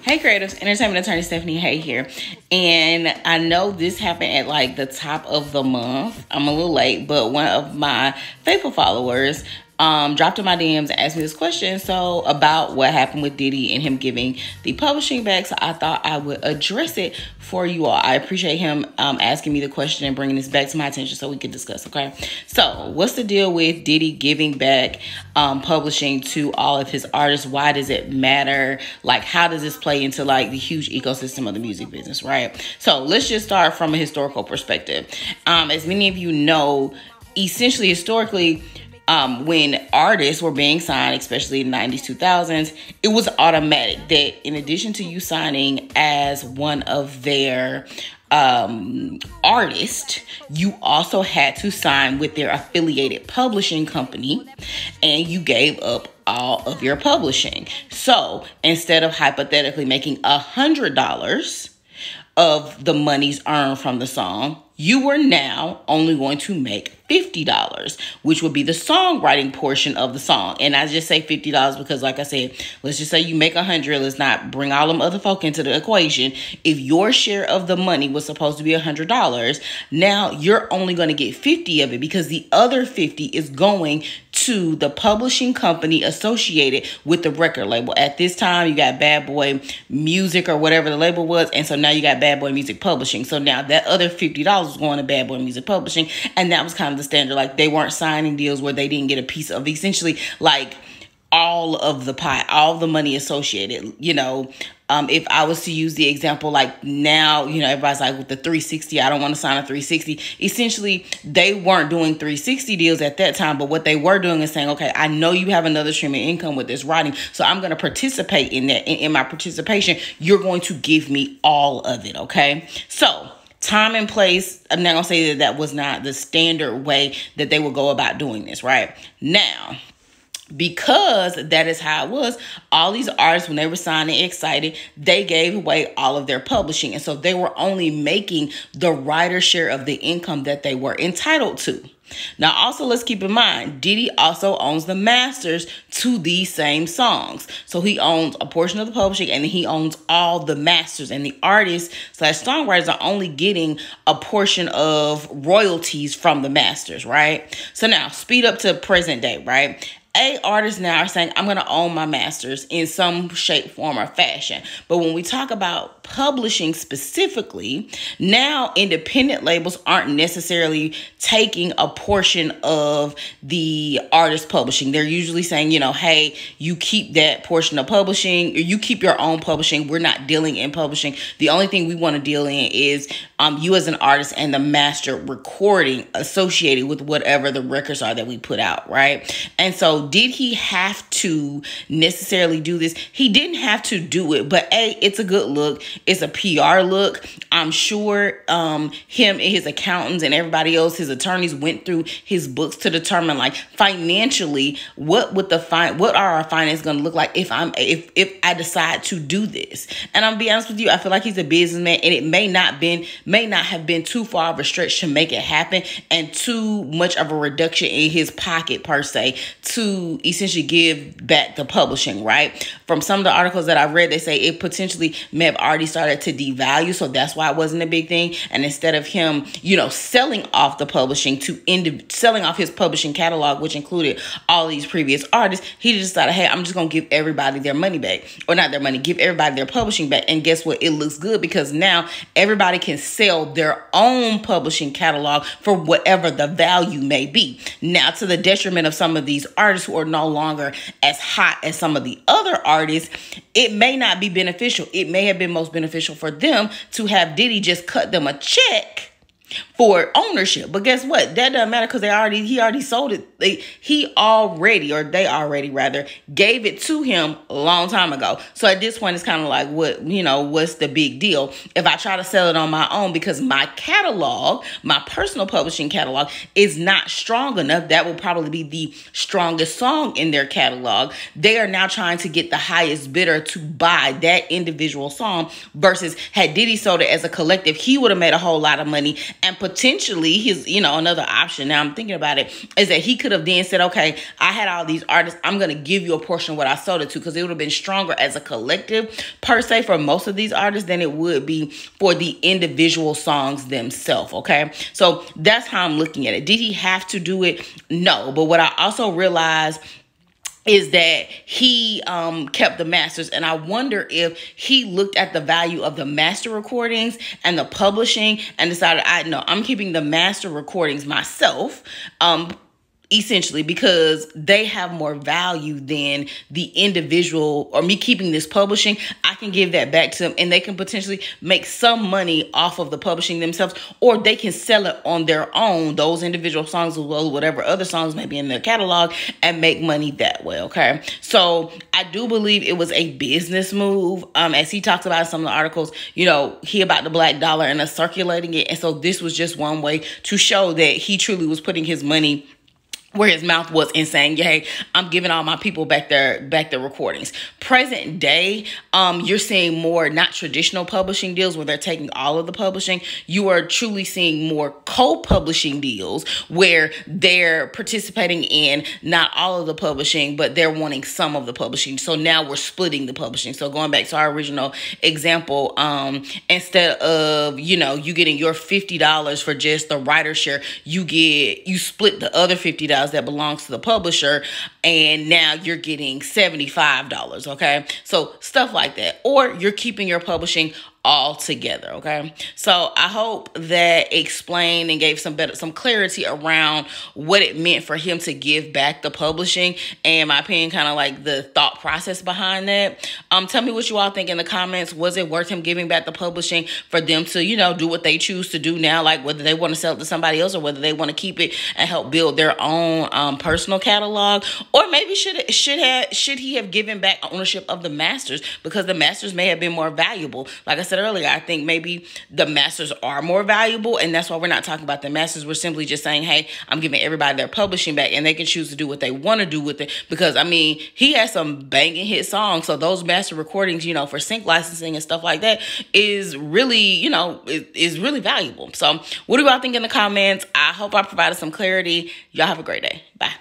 Hey creatives, entertainment attorney Stephanie Hay here. And I know this happened at like the top of the month. I'm a little late, but one of my faithful followers dropped in my DMs and asked me this question about what happened with Diddy and him giving the publishing back. So I thought I would address it for you all. I appreciate him asking me the question and bringing this back to my attention so we can discuss, okay? So what's the deal with Diddy giving back publishing to all of his artists? Why does it matter? Like, how does this play into like the huge ecosystem of the music business, right? So let's just start from a historical perspective. As many of you know, essentially historically, when artists were being signed, especially in the 90s, 2000s, it was automatic that in addition to you signing as one of their artists, you also had to sign with their affiliated publishing company, and you gave up all of your publishing. So instead of hypothetically making $100 of the monies earned from the song, you were now only going to make $50, which would be the songwriting portion of the song. And I just say $50 because, like I said, let's just say you make $100. Let's not bring all them other folk into the equation. If your share of the money was supposed to be $100, now you're only going to get 50 of it because the other 50 is going to the publishing company associated with the record label. At this time, you got Bad Boy Music or whatever the label was. And so now you got Bad Boy Music Publishing. So now that other $50 was going to Bad Boy Music Publishing. And that was kind of the standard. Like, they weren't signing deals where they didn't get a piece of essentially like all of the pie, all the money associated, if I was to use the example, like now, everybody's like with the 360, I don't want to sign a 360. Essentially, they weren't doing 360 deals at that time, but what they were doing is saying, okay, I know you have another stream of income with this writing, so I'm going to participate in that. In my participation, you're going to give me all of it, okay? So time and place, I'm not going to say that was not the standard way that they would go about doing this, right? Now, because that is how it was, all these artists, when they were signing excited, they gave away all of their publishing. And so they were only making the writer's share of the income that they were entitled to. Now, also, let's keep in mind, Diddy also owns the masters to these same songs. So he owns a portion of the publishing and he owns all the masters, and the artists / songwriters are only getting a portion of royalties from the masters, right? So now speed up to present day, right? Artists now are saying, I'm going to own my masters in some shape, form, or fashion. But when we talk about publishing specifically, now independent labels aren't necessarily taking a portion of the artist publishing. They're usually saying, hey, you keep that portion of publishing, or you keep your own publishing. We're not dealing in publishing. The only thing we want to deal in is you as an artist and the master recording associated with whatever the records are that we put out, right? And so did he have to necessarily do this? He didn't have to do it, but it's a good look. It's a PR look. I'm sure him and his accountants and everybody else, his attorneys, went through his books to determine, like, financially, what are our finances going to look like if I decide to do this. And I'm gonna be honest with you, I feel like he's a businessman, and it may not have been too far of a stretch to make it happen, and too much of a reduction in his pocket per se to essentially give back the publishing, right? From some of the articles that I've read, they say it potentially may have already started to devalue, so that's why it wasn't a big thing. And instead of him, selling off the publishing selling off his publishing catalog, which included all these previous artists, he just decided, hey, I'm just gonna give everybody their money back, or not their money, give everybody their publishing back. And guess what? It looks good because now everybody can sell their own publishing catalog for whatever the value may be. Now, to the detriment of some of these artists who are no longer as hot as some of the other artists, it may not be beneficial. It may have been most beneficial for them to have Diddy just cut them a check for ownership. But guess what? That doesn't matter because he already sold it. They already gave it to him a long time ago. So at this point, it's kind of like, what's the big deal? If I try to sell it on my own because my catalog, my personal publishing catalog, is not strong enough, that will probably be the strongest song in their catalog. They are now trying to get the highest bidder to buy that individual song versus had Diddy sold it as a collective, he would have made a whole lot of money and potentially his, another option, now I'm thinking about it, is that he could have then said, okay, I had all these artists, I'm going to give you a portion of what I sold it to, because it would have been stronger as a collective per se for most of these artists than it would be for the individual songs themselves. Okay. So that's how I'm looking at it. Did he have to do it? No. But what I also realized is that he kept the masters. And I wonder if he looked at the value of the master recordings and the publishing and decided, I'm keeping the master recordings myself. Essentially, because they have more value than the individual, or me keeping this publishing, I can give that back to them and they can potentially make some money off of the publishing themselves, or they can sell it on their own, those individual songs as well as whatever other songs may be in their catalog, and make money that way. Okay. So I do believe it was a business move. As he talks about in some of the articles, he about the black dollar and us circulating it. And so this was just one way to show that he truly was putting his money where his mouth was and saying, hey, I'm giving all my people back their recordings. Present day, you're seeing more not traditional publishing deals where they're taking all of the publishing. You are truly seeing more co-publishing deals where they're participating in not all of the publishing, but they're wanting some of the publishing. So now we're splitting the publishing. So going back to our original example, instead of, you getting your $50 for just the writer share, you split the other $50 that belongs to the publisher, and now you're getting $75. Okay. So stuff like that, or you're keeping your publishing all together. Okay. So I hope that explained and gave some clarity around what it meant for him to give back the publishing, and in my opinion, kind of like the thought process behind that. Tell me what you all think in the comments. Was it worth him giving back the publishing for them to, do what they choose to do now, like whether they want to sell it to somebody else or whether they want to keep it and help build their own personal catalog? Or maybe should he have given back ownership of the masters, because the masters may have been more valuable? Like I said earlier, I think maybe the masters are more valuable, and that's why we're not talking about the masters. We're simply just saying, hey, I'm giving everybody their publishing back, and they can choose to do what they want to do with it, because he has some banging hit songs. So those master recordings, for sync licensing and stuff like that is really, is really valuable. So what do y'all think in the comments? I hope I provided some clarity. Y'all have a great day. Bye.